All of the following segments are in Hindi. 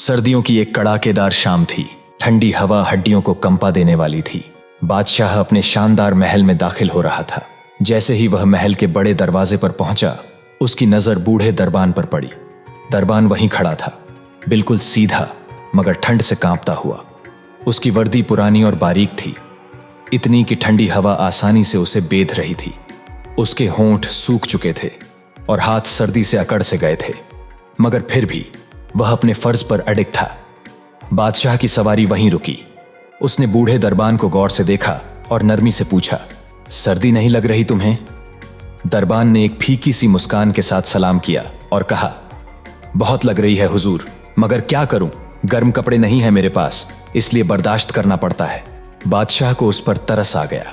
सर्दियों की एक कड़ाकेदार शाम थी। ठंडी हवा हड्डियों को कंपा देने वाली थी। बादशाह अपने शानदार महल में दाखिल हो रहा था। जैसे ही वह महल के बड़े दरवाजे पर पहुंचा, उसकी नजर बूढ़े दरबान पर पड़ी। दरबान वहीं खड़ा था, बिल्कुल सीधा मगर ठंड से कांपता हुआ। उसकी वर्दी पुरानी और बारीक थी, इतनी कि ठंडी हवा आसानी से उसे बेध रही थी। उसके होंठ सूख चुके थे और हाथ सर्दी से अकड़ से गए थे, मगर फिर भी वह अपने फर्ज पर अडिग था। बादशाह की सवारी वहीं रुकी। उसने बूढ़े दरबान को गौर से देखा और नरमी से पूछा, सर्दी नहीं लग रही तुम्हें? दरबान ने एक फीकी सी मुस्कान के साथ सलाम किया और कहा, बहुत लग रही है हुजूर, मगर क्या करूं, गर्म कपड़े नहीं है मेरे पास, इसलिए बर्दाश्त करना पड़ता है। बादशाह को उस पर तरस आ गया।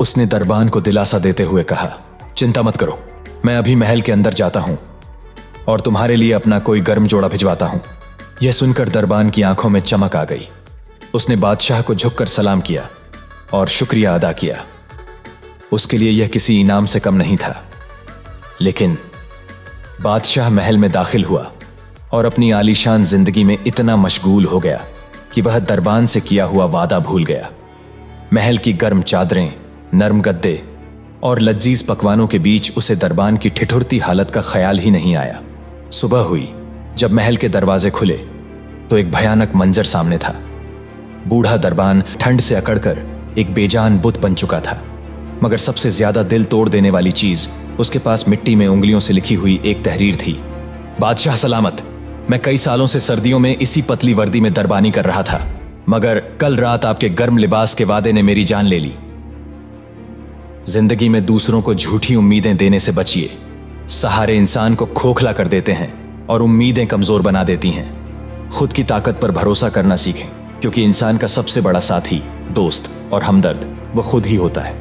उसने दरबान को दिलासा देते हुए कहा, चिंता मत करो, मैं अभी महल के अंदर जाता हूं और तुम्हारे लिए अपना कोई गर्म जोड़ा भिजवाता हूं। यह सुनकर दरबान की आंखों में चमक आ गई। उसने बादशाह को झुककर सलाम किया और शुक्रिया अदा किया। उसके लिए यह किसी इनाम से कम नहीं था। लेकिन बादशाह महल में दाखिल हुआ और अपनी आलीशान जिंदगी में इतना मशगूल हो गया कि वह दरबान से किया हुआ वादा भूल गया। महल की गर्म चादरें, नरम गद्दे और लजीज पकवानों के बीच उसे दरबान की ठिठुरती हालत का ख्याल ही नहीं आया। सुबह हुई। जब महल के दरवाजे खुले तो एक भयानक मंजर सामने था। बूढ़ा दरबान ठंड से अकड़कर एक बेजान बुत बन चुका था, मगर सबसे ज्यादा दिल तोड़ देने वाली चीज उसके पास मिट्टी में उंगलियों से लिखी हुई एक तहरीर थी। बादशाह सलामत, मैं कई सालों से सर्दियों में इसी पतली वर्दी में दरबानी कर रहा था, मगर कल रात आपके गर्म लिबास के वादे ने मेरी जान ले ली। जिंदगी में दूसरों को झूठी उम्मीदें देने से बचिए। सहारे इंसान को खोखला कर देते हैं और उम्मीदें कमजोर बना देती हैं। खुद की ताकत पर भरोसा करना सीखें, क्योंकि इंसान का सबसे बड़ा साथी, दोस्त और हमदर्द वो खुद ही होता है।